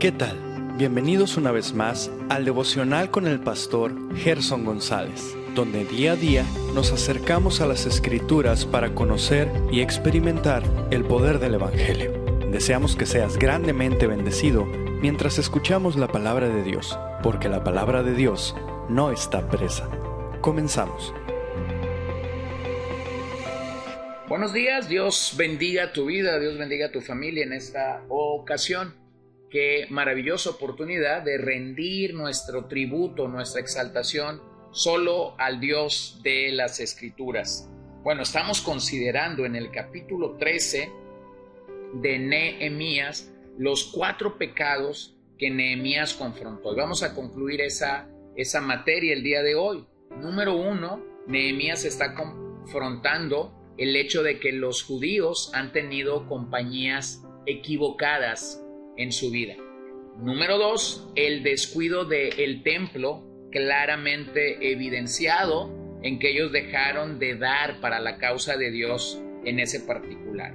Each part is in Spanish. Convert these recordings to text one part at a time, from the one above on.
¿Qué tal? Bienvenidos una vez más al devocional con el pastor Gerson González, donde día a día nos acercamos a las Escrituras para conocer y experimentar el poder del Evangelio. Deseamos que seas grandemente bendecido mientras escuchamos la palabra de Dios, porque la palabra de Dios no está presa. Comenzamos. Buenos días, Dios bendiga tu vida, Dios bendiga tu familia en esta ocasión. Qué maravillosa oportunidad de rendir nuestro tributo, nuestra exaltación solo al Dios de las Escrituras. Bueno, estamos considerando en el capítulo 13 de Nehemías los 4 pecados que Nehemías confrontó. Y vamos a concluir esa materia el día de hoy. Número 1, Nehemías está confrontando el hecho de que los judíos han tenido compañías equivocadas en su vida. Número 2, el descuido del templo, claramente evidenciado en que ellos dejaron de dar para la causa de Dios en ese particular.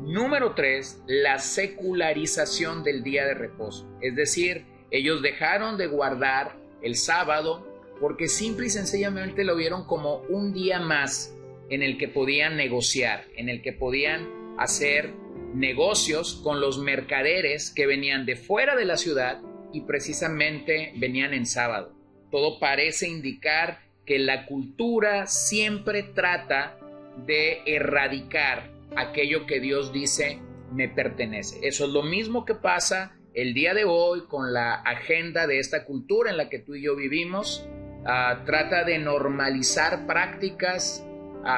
Número 3, la secularización del día de reposo, es decir, ellos dejaron de guardar el sábado porque simple y sencillamente lo vieron como un día más en el que podían negociar, en el que podían hacer negocios con los mercaderes que venían de fuera de la ciudad y precisamente venían en sábado. Todo parece indicar que la cultura siempre trata de erradicar aquello que Dios dice me pertenece. Eso es lo mismo que pasa el día de hoy con la agenda de esta cultura en la que tú y yo vivimos. Trata de normalizar prácticas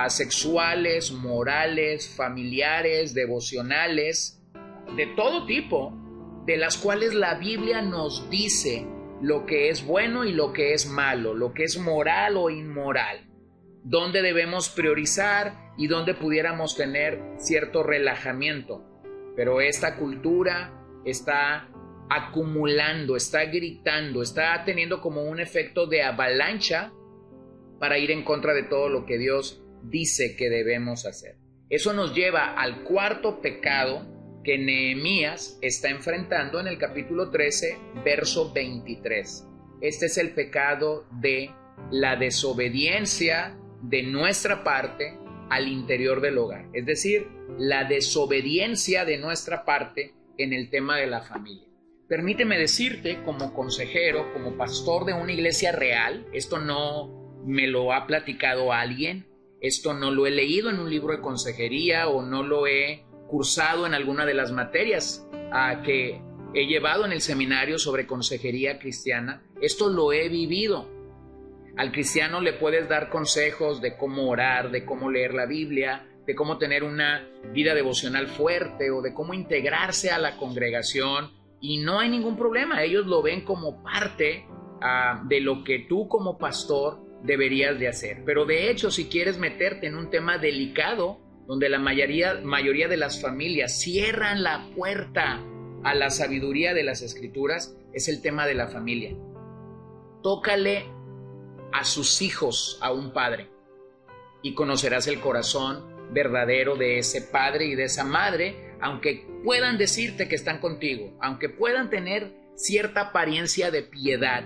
sexuales, morales, familiares, devocionales, de todo tipo, de las cuales la Biblia nos dice lo que es bueno y lo que es malo, lo que es moral o inmoral, dónde debemos priorizar y dónde pudiéramos tener cierto relajamiento. Pero esta cultura está acumulando, está gritando, está teniendo como un efecto de avalancha para ir en contra de todo lo que Dios dice que debemos hacer. Eso nos lleva al 4º pecado que Nehemías está enfrentando en el capítulo 13, verso 23. Este es el pecado de la desobediencia de nuestra parte al interior del hogar, es decir, la desobediencia de nuestra parte en el tema de la familia. Permíteme decirte, como consejero, como pastor de una iglesia real, esto no me lo ha platicado alguien, esto no lo he leído en un libro de consejería o no lo he cursado en alguna de las materias que he llevado en el seminario sobre consejería cristiana. Esto lo he vivido. Al cristiano le puedes dar consejos de cómo orar, de cómo leer la Biblia, de cómo tener una vida devocional fuerte o de cómo integrarse a la congregación y no hay ningún problema. Ellos lo ven como parte de lo que tú como pastor deberías de hacer. Pero de hecho, si quieres meterte en un tema delicado donde la mayoría de las familias cierran la puerta a la sabiduría de las Escrituras, es el tema de la familia. Tócale a sus hijos a un padre y conocerás el corazón verdadero de ese padre y de esa madre, aunque puedan decirte que están contigo, aunque puedan tener cierta apariencia de piedad.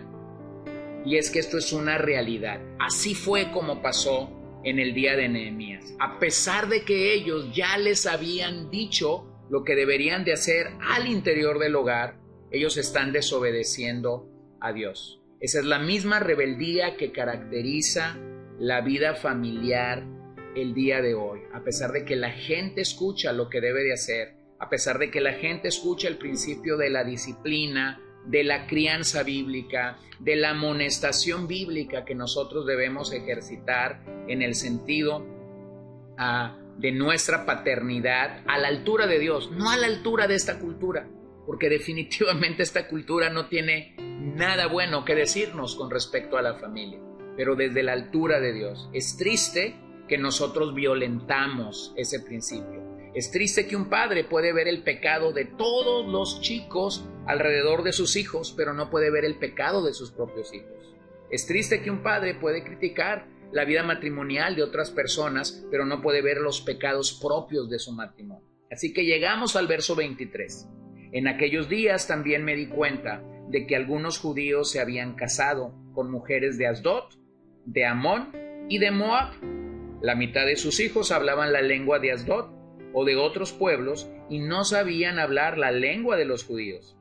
Y es que esto es una realidad. Así fue como pasó en el día de Nehemías. A pesar de que ellos ya les habían dicho lo que deberían de hacer al interior del hogar, ellos están desobedeciendo a Dios. Esa es la misma rebeldía que caracteriza la vida familiar el día de hoy. A pesar de que la gente escucha lo que debe de hacer, a pesar de que la gente escucha el principio de la disciplina, de la crianza bíblica, de la amonestación bíblica que nosotros debemos ejercitar en el sentido de nuestra paternidad a la altura de Dios, no a la altura de esta cultura, porque definitivamente esta cultura no tiene nada bueno que decirnos con respecto a la familia, pero desde la altura de Dios. Es triste que nosotros violentamos ese principio. Es triste que un padre puede ver el pecado de todos los chicos alrededor de sus hijos, pero no puede ver el pecado de sus propios hijos. Es triste que un padre puede criticar la vida matrimonial de otras personas, pero no puede ver los pecados propios de su matrimonio. Así que llegamos al verso 23. En aquellos días también me di cuenta de que algunos judíos se habían casado con mujeres de Asdod, de Amón y de Moab. La mitad de sus hijos hablaban la lengua de Asdod o de otros pueblos y no sabían hablar la lengua de los judíos.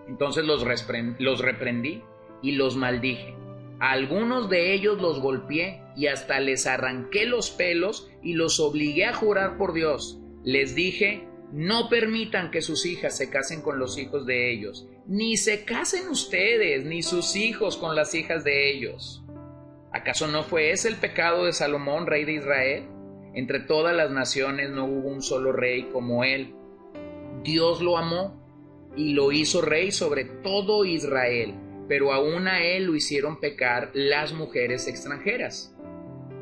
Entonces los reprendí y los maldije. A algunos de ellos los golpeé y hasta les arranqué los pelos y los obligué a jurar por Dios. Les dije: no permitan que sus hijas se casen con los hijos de ellos, ni se casen ustedes ni sus hijos con las hijas de ellos. ¿Acaso no fue ese el pecado de Salomón, rey de Israel? Entre todas las naciones no hubo un solo rey como él. Dios lo amó y lo hizo rey sobre todo Israel, pero aún a él lo hicieron pecar las mujeres extranjeras.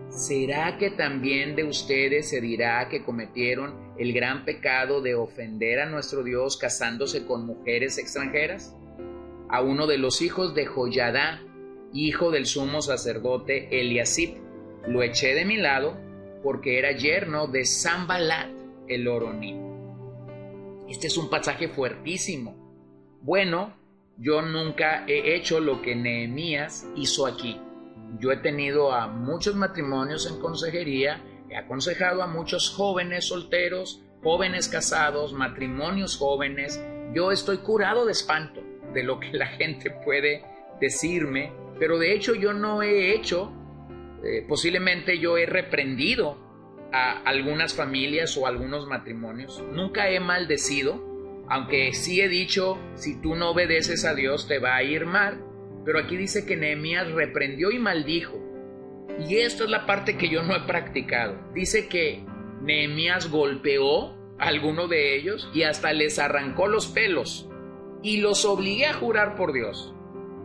¿Será que también de ustedes se dirá que cometieron el gran pecado de ofender a nuestro Dios casándose con mujeres extranjeras? A uno de los hijos de Joyadá, hijo del sumo sacerdote Eliasib, lo eché de mi lado porque era yerno de Sanbalat el horonita. Este es un pasaje fuertísimo. Bueno, yo nunca he hecho lo que Nehemías hizo aquí. Yo he tenido a muchos matrimonios en consejería, he aconsejado a muchos jóvenes solteros, jóvenes casados, matrimonios jóvenes. Yo estoy curado de espanto de lo que la gente puede decirme, pero de hecho yo no he hecho, posiblemente yo he reprendido a algunas familias o algunos matrimonios. Nunca he maldecido, aunque sí he dicho: si tú no obedeces a Dios te va a ir mal. Pero aquí dice que Nehemías reprendió y maldijo. Y esta es la parte que yo no he practicado. Dice que Nehemías golpeó a alguno de ellos y hasta les arrancó los pelos. Y los obligué a jurar por Dios.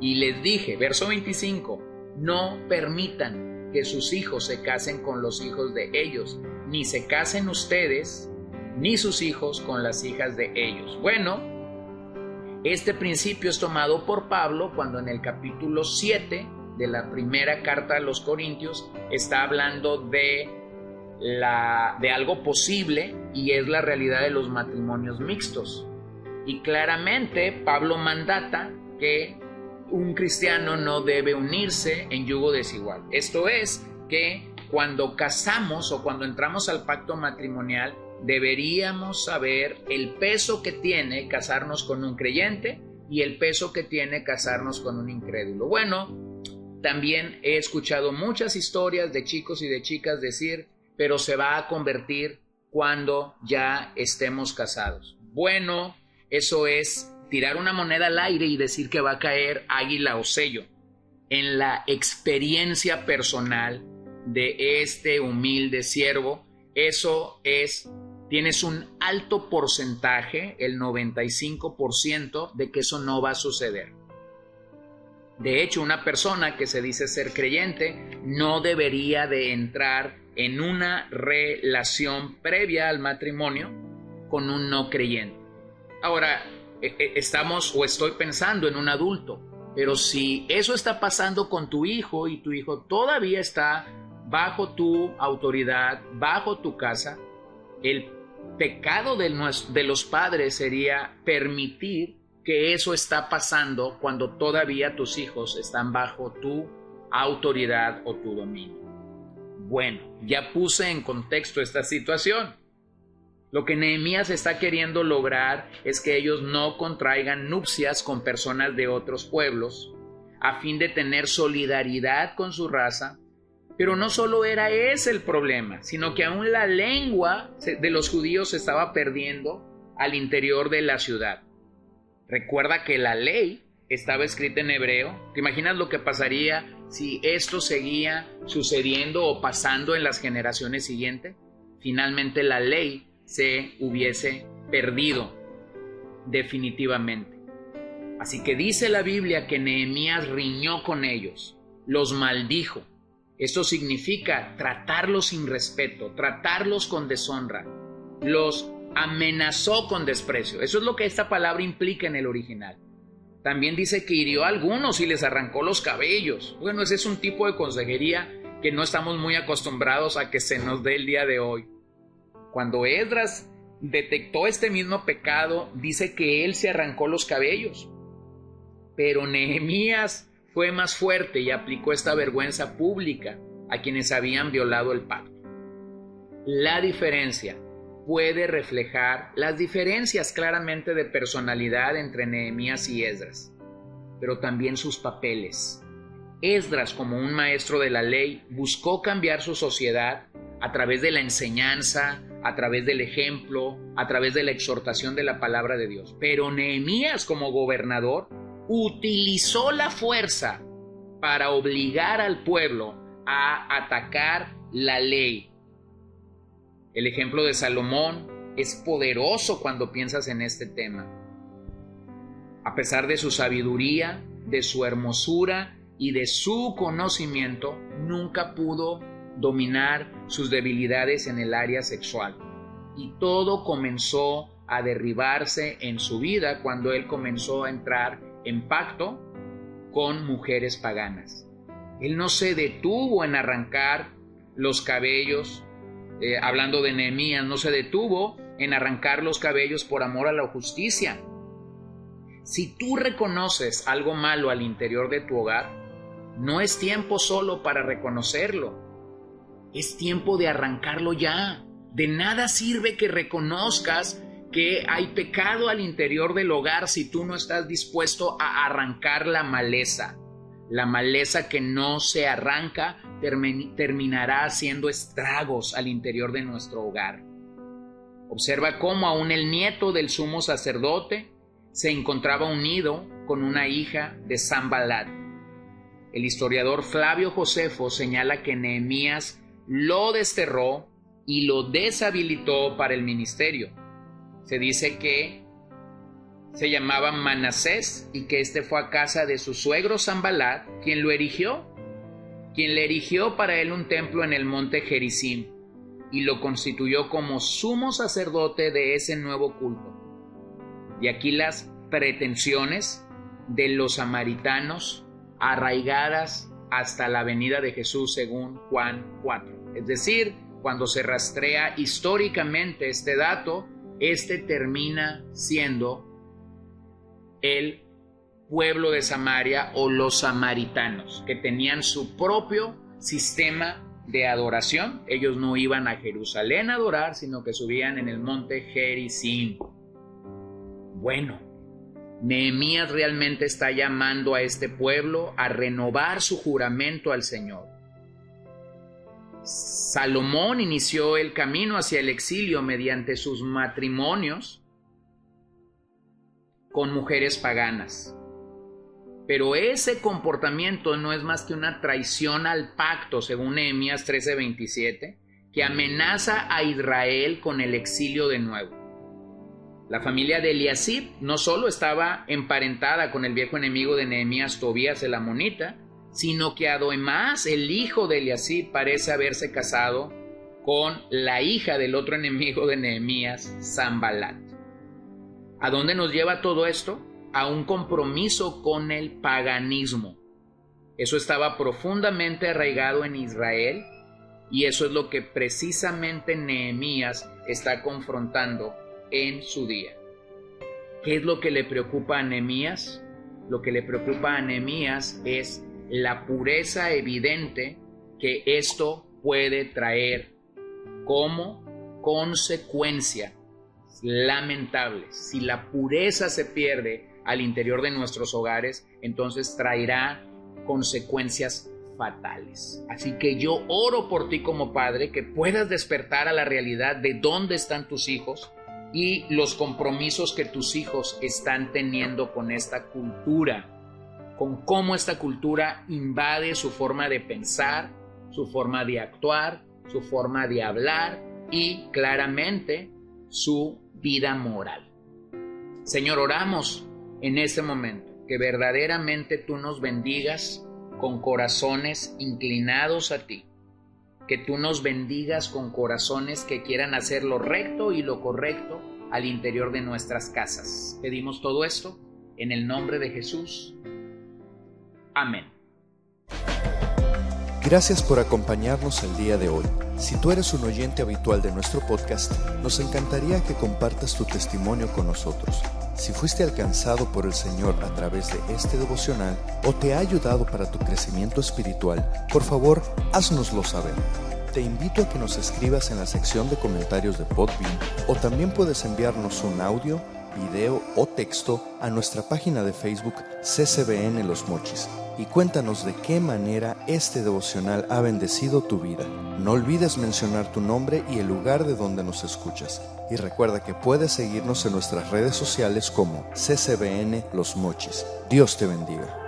Y les dije, verso 25, no permitan que sus hijos se casen con los hijos de ellos, ni se casen ustedes, ni sus hijos con las hijas de ellos. Bueno, este principio es tomado por Pablo cuando en el capítulo 7 de la primera carta a los Corintios está hablando de algo posible, y es la realidad de los matrimonios mixtos. Y claramente Pablo mandata que un cristiano no debe unirse en yugo desigual. Esto es, que cuando casamos o cuando entramos al pacto matrimonial, deberíamos saber el peso que tiene casarnos con un creyente y el peso que tiene casarnos con un incrédulo. Bueno, también he escuchado muchas historias de chicos y de chicas decir: pero se va a convertir cuando ya estemos casados. Bueno, eso es tirar una moneda al aire y decir que va a caer águila o sello. En la experiencia personal de este humilde siervo, eso es, tienes un alto porcentaje, el 95%, de que eso no va a suceder. De hecho, una persona que se dice ser creyente no debería de entrar en una relación previa al matrimonio con un no creyente. Ahora, estoy pensando en un adulto, pero si eso está pasando con tu hijo y tu hijo todavía está bajo tu autoridad, bajo tu casa, el pecado de los padres sería permitir que eso está pasando cuando todavía tus hijos están bajo tu autoridad o tu dominio. Bueno, ya puse en contexto esta situación. Lo que Nehemías está queriendo lograr es que ellos no contraigan nupcias con personas de otros pueblos, a fin de tener solidaridad con su raza. Pero no solo era ese el problema, sino que aún la lengua de los judíos se estaba perdiendo al interior de la ciudad. Recuerda que la ley estaba escrita en hebreo. ¿Te imaginas lo que pasaría si esto seguía sucediendo o pasando en las generaciones siguientes? Finalmente la ley se hubiese perdido definitivamente. Así que dice la Biblia que Nehemías riñó con ellos, los maldijo. Esto significa tratarlos sin respeto, tratarlos con deshonra, los amenazó con desprecio. Eso es lo que esta palabra implica en el original. También dice que hirió a algunos y les arrancó los cabellos. Bueno, ese es un tipo de consejería que no estamos muy acostumbrados a que se nos dé el día de hoy. Cuando Esdras detectó este mismo pecado, dice que él se arrancó los cabellos. Pero Nehemías fue más fuerte y aplicó esta vergüenza pública a quienes habían violado el pacto. La diferencia puede reflejar las diferencias claramente de personalidad entre Nehemías y Esdras, pero también sus papeles. Esdras, como un maestro de la ley, buscó cambiar su sociedad a través de la enseñanza, a través del ejemplo, a través de la exhortación de la palabra de Dios. Pero Nehemías, como gobernador, utilizó la fuerza para obligar al pueblo a atacar la ley. El ejemplo de Salomón es poderoso cuando piensas en este tema. A pesar de su sabiduría, de su hermosura y de su conocimiento, nunca pudo dominar sus debilidades en el área sexual. Y todo comenzó a derribarse en su vida cuando él comenzó a entrar en pacto con mujeres paganas. Él no se detuvo en arrancar los cabellos, hablando de Nehemías, no se detuvo en arrancar los cabellos por amor a la justicia. Si tú reconoces algo malo al interior de tu hogar, no es tiempo solo para reconocerlo, es tiempo de arrancarlo ya. De nada sirve que reconozcas que hay pecado al interior del hogar si tú no estás dispuesto a arrancar la maleza. La maleza que no se arranca terminará haciendo estragos al interior de nuestro hogar. Observa cómo aún el nieto del sumo sacerdote se encontraba unido con una hija de Sanballat. El historiador Flavio Josefo señala que Nehemías lo desterró y lo deshabilitó para el ministerio. Se dice que se llamaba Manasés y que este fue a casa de su suegro Sanballat, quien le erigió para él un templo en el monte Gerizim y lo constituyó como sumo sacerdote de ese nuevo culto. Y aquí las pretensiones de los samaritanos arraigadas hasta la venida de Jesús según Juan 4. Es decir, cuando se rastrea históricamente este dato, este termina siendo el pueblo de Samaria o los samaritanos, que tenían su propio sistema de adoración. Ellos no iban a Jerusalén a adorar, sino que subían en el monte Gerizim. Bueno, Nehemías realmente está llamando a este pueblo a renovar su juramento al Señor. Salomón inició el camino hacia el exilio mediante sus matrimonios con mujeres paganas. Pero ese comportamiento no es más que una traición al pacto, según Nehemías 13:27, que amenaza a Israel con el exilio de nuevo. La familia de Eliasib no solo estaba emparentada con el viejo enemigo de Nehemías, Tobías el amonita, sino que además el hijo de Eliasib parece haberse casado con la hija del otro enemigo de Nehemías, Sanballat. ¿A dónde nos lleva todo esto? A un compromiso con el paganismo. Eso estaba profundamente arraigado en Israel y eso es lo que precisamente Nehemías está confrontando en su día. ¿Qué es lo que le preocupa a Nehemías? Lo que le preocupa a Nehemías es la pureza evidente que esto puede traer como consecuencia lamentable. Si la pureza se pierde al interior de nuestros hogares, entonces traerá consecuencias fatales. Así que yo oro por ti como padre, que puedas despertar a la realidad de dónde están tus hijos y los compromisos que tus hijos están teniendo con esta cultura, con cómo esta cultura invade su forma de pensar, su forma de actuar, su forma de hablar y claramente su vida moral. Señor, oramos en este momento que verdaderamente tú nos bendigas con corazones inclinados a ti, que tú nos bendigas con corazones que quieran hacer lo recto y lo correcto al interior de nuestras casas. Pedimos todo esto en el nombre de Jesús. Amén. Gracias por acompañarnos el día de hoy. Si tú eres un oyente habitual de nuestro podcast, nos encantaría que compartas tu testimonio con nosotros. Si fuiste alcanzado por el Señor a través de este devocional o te ha ayudado para tu crecimiento espiritual, por favor, háznoslo saber. Te invito a que nos escribas en la sección de comentarios de Podbean o también puedes enviarnos un audio, video o texto a nuestra página de Facebook CCBN Los Mochis y cuéntanos de qué manera este devocional ha bendecido tu vida. No olvides mencionar tu nombre y el lugar de donde nos escuchas. Y recuerda que puedes seguirnos en nuestras redes sociales como CCBN Los Mochis. Dios te bendiga.